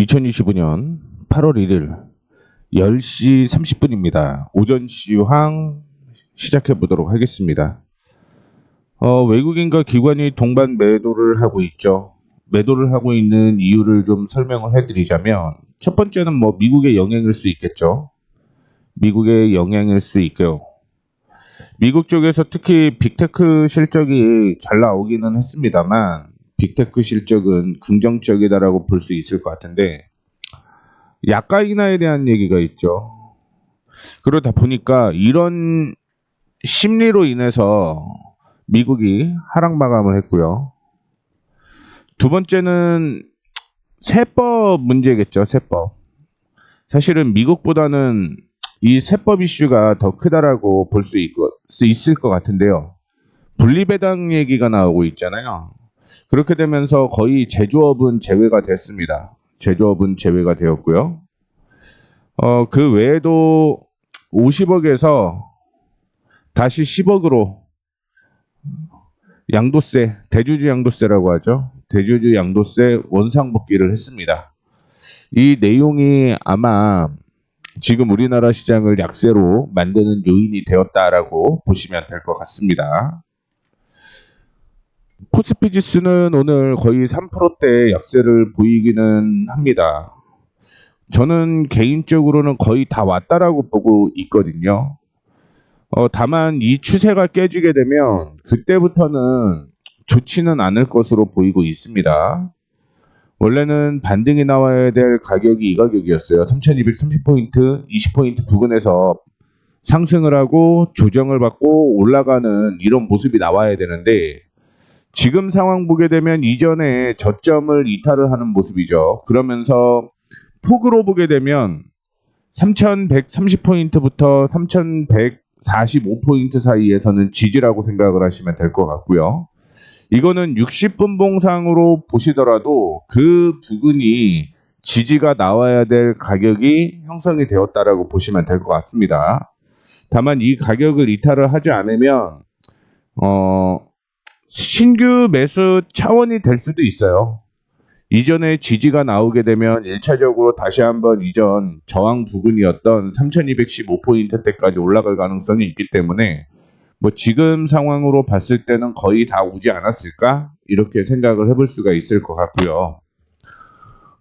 2025년 8월 1일 10시 30분입니다. 오전 시황 시작해 보도록 하겠습니다. 외국인과 기관이 동반 매도를 하고 있죠. 매도를 하고 있는 이유를 좀 설명을 해드리자면, 첫 번째는 미국의 영향일 수 있겠죠. 미국의 영향일 수 있고요. 미국 쪽에서 특히 빅테크 실적이 잘 나오기는 했습니다만, 빅테크 실적은 긍정적이다라고 볼 수 있을 것 같은데, 약가 인하에 대한 얘기가 있죠. 그러다 보니까 이런 심리로 인해서 미국이 하락 마감을 했고요. 두 번째는 세법 문제겠죠. 세법. 사실은 미국보다는 이 세법 이슈가 더 크다라고 볼 수 있을 것 같은데요. 분리배당 얘기가 나오고 있잖아요. 그렇게 되면서 거의 제조업은 제외가 됐습니다. 제조업은 제외가 되었고요. 그 외에도 50억에서 다시 10억으로 양도세, 대주주 양도세라고 하죠. 대주주 양도세 원상복귀를 했습니다. 이 내용이 아마 지금 우리나라 시장을 약세로 만드는 요인이 되었다라고 보시면 될 것 같습니다. 코스피 지수는 오늘 거의 3%대 약세를 보이기는 합니다. 저는 개인적으로는 거의 다 왔다라고 보고 있거든요. 다만 이 추세가 깨지게 되면 그때부터는 좋지는 않을 것으로 보이고 있습니다. 원래는 반등이 나와야 될 가격이 이 가격이었어요. 3230포인트, 20포인트 부근에서 상승을 하고 조정을 받고 올라가는 이런 모습이 나와야 되는데, 지금 상황 보게 되면 이전에 저점을 이탈을 하는 모습이죠. 그러면서 폭으로 보게 되면 3130포인트부터 3145포인트 사이에서는 지지라고 생각을 하시면 될 것 같고요. 이거는 60분봉상으로 보시더라도 그 부근이 지지가 나와야 될 가격이 형성이 되었다라고 보시면 될 것 같습니다. 다만 이 가격을 이탈을 하지 않으면 신규 매수 차원이 될 수도 있어요. 이전에 지지가 나오게 되면 1차적으로 다시 한번 이전 저항 부근이었던 3215포인트 때까지 올라갈 가능성이 있기 때문에 지금 상황으로 봤을 때는 거의 다 오지 않았을까? 이렇게 생각을 해볼 수가 있을 것 같고요.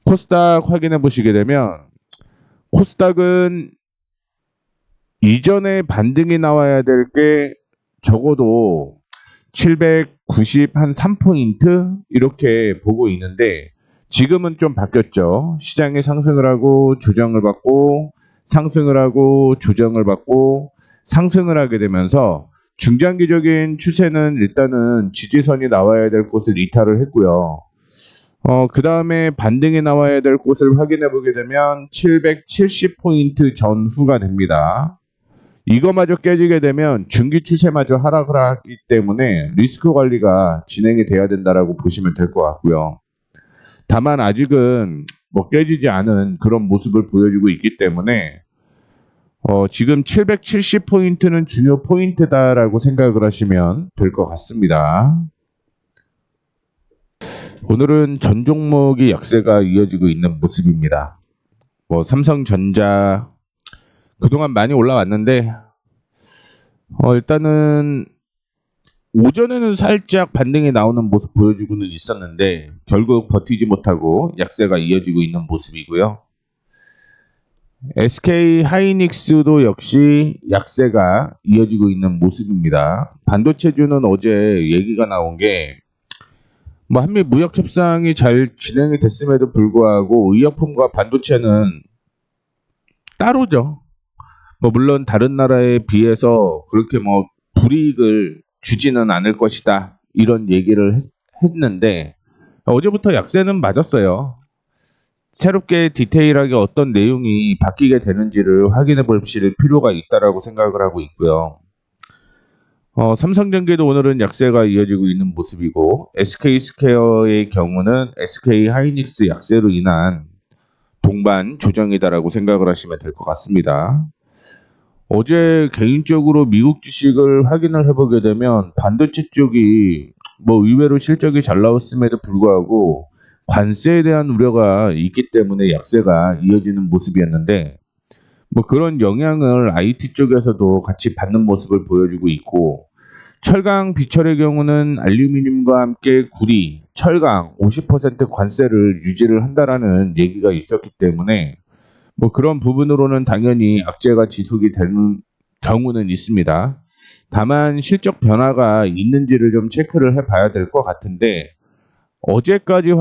코스닥 확인해 보시게 되면, 코스닥은 이전에 반등이 나와야 될 게 적어도 793포인트 이렇게 보고 있는데, 지금은 좀 바뀌었죠. 시장이 상승을 하고 조정을 받고 상승을 하고 조정을 받고 상승을 하게 되면서 중장기적인 추세는 일단은 지지선이 나와야 될 곳을 이탈을 했고요. 그 다음에 반등이 나와야 될 곳을 확인해 보게 되면 770포인트 전후가 됩니다. 이거마저 깨지게 되면 중기 추세마저 하락을 하기 때문에 리스크 관리가 진행이 돼야 된다라고 보시면 될 것 같고요. 다만 아직은 깨지지 않은 그런 모습을 보여주고 있기 때문에 지금 770포인트는 중요 포인트다라고 생각을 하시면 될 것 같습니다. 오늘은 전 종목이 약세가 이어지고 있는 모습입니다. 삼성전자 그동안 많이 올라왔는데 일단은 오전에는 살짝 반등이 나오는 모습 보여주고는 있었는데 결국 버티지 못하고 약세가 이어지고 있는 모습이고요. SK 하이닉스도 역시 약세가 이어지고 있는 모습입니다. 반도체주는 어제 얘기가 나온 게 한미 무역 협상이 잘 진행이 됐음에도 불구하고 의약품과 반도체는 따로죠. 물론 다른 나라에 비해서 그렇게 불이익을 주지는 않을 것이다, 이런 얘기를 했는데 어제부터 약세는 맞았어요. 새롭게 디테일하게 어떤 내용이 바뀌게 되는지를 확인해 보실 필요가 있다라고 생각을 하고 있고요. 삼성전기도 오늘은 약세가 이어지고 있는 모습이고, SK스퀘어의 경우는 SK 하이닉스 약세로 인한 동반 조정이다라고 생각을 하시면 될 것 같습니다. 어제 개인적으로 미국 주식을 확인을 해보게 되면 반도체 쪽이 의외로 실적이 잘 나왔음에도 불구하고 관세에 대한 우려가 있기 때문에 약세가 이어지는 모습이었는데 뭐 그런 영향을 IT 쪽에서도 같이 받는 모습을 보여주고 있고 철강 비철의 경우는 알루미늄과 함께 구리, 철강 50% 관세를 유지를 한다라는 얘기가 있었기 때문에 뭐 그런 부분으로는 당연히 악재가 지속이 되는 경우는 있습니다. 다만 실적 변화가 있는지를 좀 체크를 해봐야 될 것 같은데 어제까지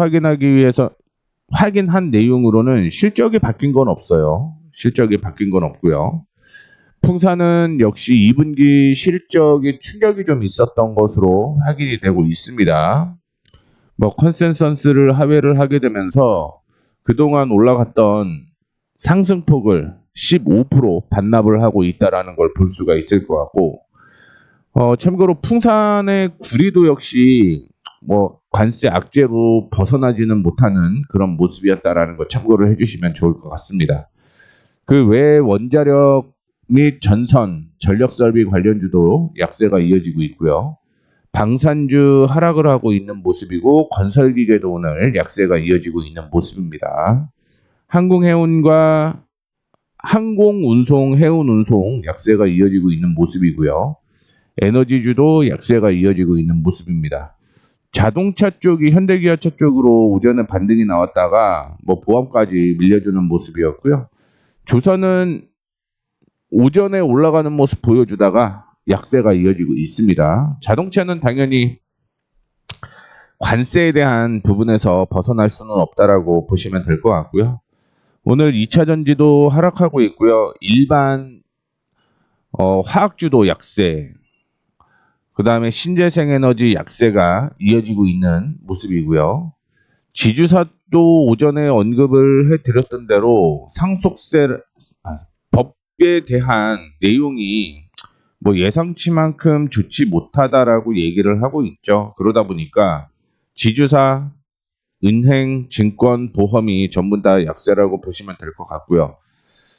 확인한 내용으로는 실적이 바뀐 건 없어요. 실적이 바뀐 건 없고요. 풍사는 역시 2분기 실적이 충격이 좀 있었던 것으로 확인이 되고 있습니다. 뭐 컨센서스를 하회를 하게 되면서 그동안 올라갔던 상승폭을 15% 반납을 하고 있다라는 걸 볼 수가 있을 것 같고 참고로 풍산의 구리도 역시 뭐 관세 악재로 벗어나지는 못하는 그런 모습이었다라는 거 참고를 해주시면 좋을 것 같습니다. 그 외에 원자력 및 전선, 전력 설비 관련주도 약세가 이어지고 있고요. 방산주 하락을 하고 있는 모습이고 건설기계도 오늘 약세가 이어지고 있는 모습입니다. 항공해운과 항공운송, 해운운송 약세가 이어지고 있는 모습이고요. 에너지주도 약세가 이어지고 있는 모습입니다. 자동차 쪽이 현대기아차 쪽으로 오전에 반등이 나왔다가 뭐 보합까지 밀려주는 모습이었고요. 조선은 오전에 올라가는 모습 보여주다가 약세가 이어지고 있습니다. 자동차는 당연히 관세에 대한 부분에서 벗어날 수는 없다라고 보시면 될 것 같고요. 오늘 2차 전지도 하락하고 있고요. 일반 화학주도 약세, 그 다음에 신재생에너지 약세가 이어지고 있는 모습이고요. 지주사도 오전에 언급을 해드렸던 대로 법에 대한 내용이 뭐 예상치만큼 좋지 못하다라고 얘기를 하고 있죠. 그러다 보니까 지주사, 은행, 증권, 보험이 전부 다 약세라고 보시면 될 것 같고요.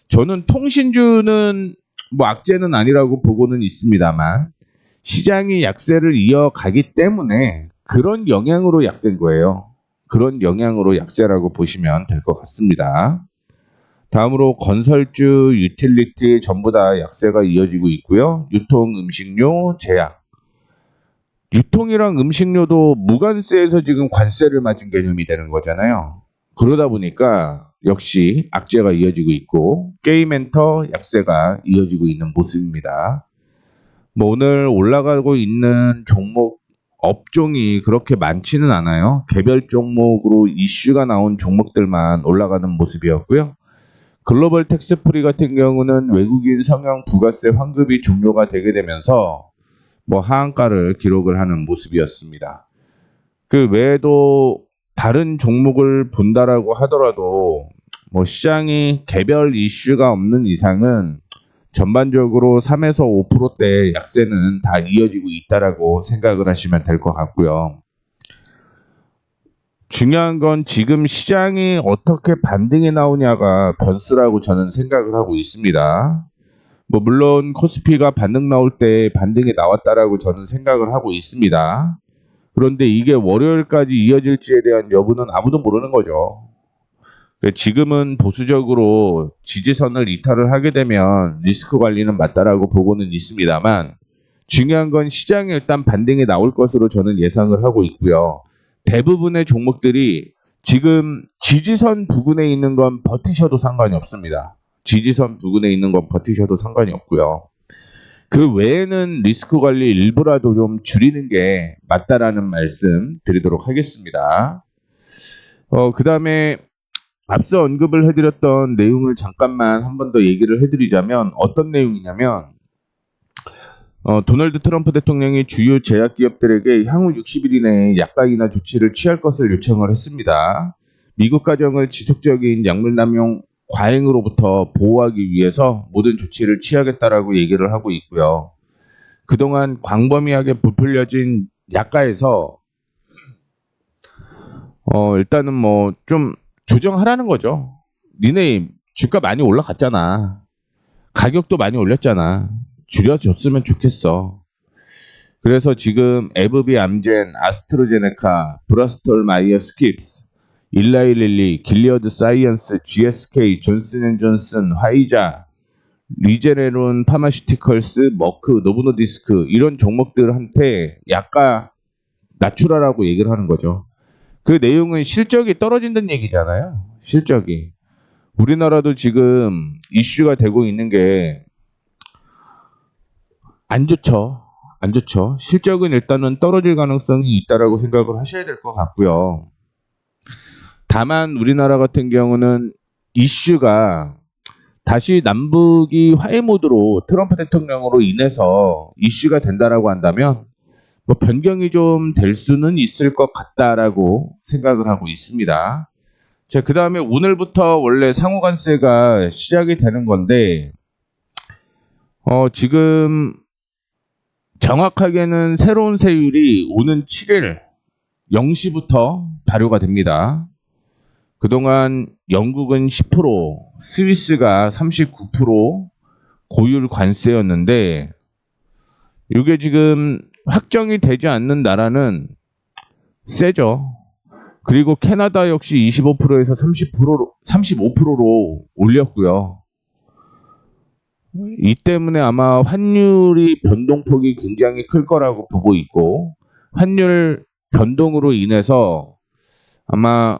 저는 통신주는 뭐 악재는 아니라고 보고는 있습니다만 시장이 약세를 이어가기 때문에 그런 영향으로 약세인 거예요. 그런 영향으로 약세라고 보시면 될 것 같습니다. 다음으로 건설주, 유틸리티 전부 다 약세가 이어지고 있고요. 유통, 음식료, 제약. 유통이랑 음식료도 무관세에서 지금 관세를 맞은 개념이 되는 거잖아요. 그러다 보니까 역시 악재가 이어지고 있고 게임엔터 약세가 이어지고 있는 모습입니다. 뭐 오늘 올라가고 있는 종목 업종이 그렇게 많지는 않아요. 개별 종목으로 이슈가 나온 종목들만 올라가는 모습이었고요. 글로벌 텍스프리 같은 경우는 외국인 성형 부가세 환급이 종료가 되게 되면서 뭐 하한가를 기록을 하는 모습이었습니다. 그 외에도 다른 종목을 본다라고 하더라도 뭐 시장이 개별 이슈가 없는 이상은 전반적으로 3에서 5%대 약세는 다 이어지고 있다라고 생각을 하시면 될 것 같고요. 중요한 건 지금 시장이 어떻게 반등이 나오냐가 변수라고 저는 생각을 하고 있습니다. 뭐 물론 코스피가 반등 나올 때 반등이 나왔다라고 저는 생각을 하고 있습니다. 그런데 이게 월요일까지 이어질지에 대한 여부는 아무도 모르는 거죠. 지금은 보수적으로 지지선을 이탈을 하게 되면 리스크 관리는 맞다라고 보고는 있습니다만 중요한 건 시장에 일단 반등이 나올 것으로 저는 예상을 하고 있고요. 대부분의 종목들이 지금 지지선 부근에 있는 건 버티셔도 상관이 없습니다. 지지선 부근에 있는 건 버티셔도 상관이 없고요. 그 외에는 리스크 관리 일부라도 좀 줄이는 게 맞다라는 말씀 드리도록 하겠습니다. 그 다음에 앞서 언급을 해드렸던 내용을 잠깐만 한 번 더 얘기를 해드리자면 어떤 내용이냐면 도널드 트럼프 대통령이 주요 제약기업들에게 향후 60일 이내에 약가 인하 조치를 취할 것을 요청을 했습니다. 미국 가정을 지속적인 약물 남용 과잉으로부터 보호하기 위해서 모든 조치를 취하겠다라고 얘기를 하고 있고요. 그동안 광범위하게 부풀려진 약가에서 일단은 뭐 좀 조정하라는 거죠. 니네 주가 많이 올라갔잖아. 가격도 많이 올렸잖아. 줄여줬으면 좋겠어. 그래서 지금 에브비, 암젠, 아스트로제네카, 브라스톨, 마이어, 스킵스 일라이릴리, 길리어드 사이언스, GSK, 존슨앤존슨, 화이자, 리제네론 파마시티컬스, 머크, 노브노디스크 이런 종목들한테 약간 낮추라라고 얘기를 하는 거죠. 그 내용은 실적이 떨어진다는 얘기잖아요. 실적이. 우리나라도 지금 이슈가 되고 있는 게 안 좋죠. 안 좋죠. 실적은 일단은 떨어질 가능성이 있다라고 생각을 하셔야 될 것 같고요. 다만 우리나라 같은 경우는 이슈가 다시 남북이 화해 모드로 트럼프 대통령으로 인해서 이슈가 된다라고 한다면 뭐 변경이 좀 될 수는 있을 것 같다라고 생각을 하고 있습니다. 자, 그 다음에 오늘부터 원래 상호관세가 시작이 되는 건데 지금 정확하게는 새로운 세율이 오는 7일 0시부터 발효가 됩니다. 그동안 영국은 10%, 스위스가 39% 고율 관세였는데 이게 지금 확정이 되지 않는 나라는 세죠. 그리고 캐나다 역시 25%에서 35%로 올렸고요. 이 때문에 아마 환율이 변동폭이 굉장히 클 거라고 보고 있고 환율 변동으로 인해서 아마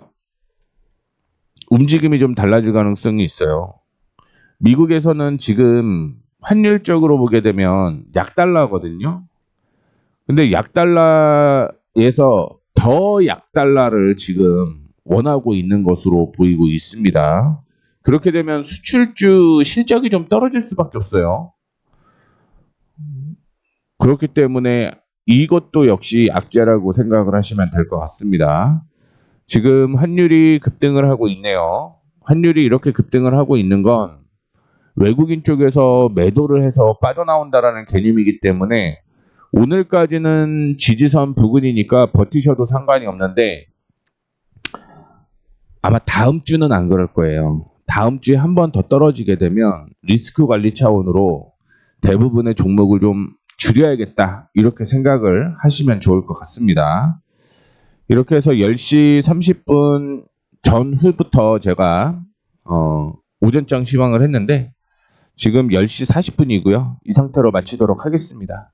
움직임이 좀 달라질 가능성이 있어요. 미국에서는 지금 환율적으로 보게 되면 약달러거든요. 근데 약달러에서 더 약달러를 지금 원하고 있는 것으로 보이고 있습니다. 그렇게 되면 수출주 실적이 좀 떨어질 수밖에 없어요. 그렇기 때문에 이것도 역시 악재라고 생각을 하시면 될 것 같습니다. 지금 환율이 급등을 하고 있네요. 환율이 이렇게 급등을 하고 있는 건 외국인 쪽에서 매도를 해서 빠져나온다라는 개념이기 때문에 오늘까지는 지지선 부근이니까 버티셔도 상관이 없는데 아마 다음 주는 안 그럴 거예요. 다음 주에 한 번 더 떨어지게 되면 리스크 관리 차원으로 대부분의 종목을 좀 줄여야겠다 이렇게 생각을 하시면 좋을 것 같습니다. 이렇게 해서 10시 30분 전후부터 제가 오전장 시황을 했는데 지금 10시 40분이고요. 이 상태로 마치도록 하겠습니다.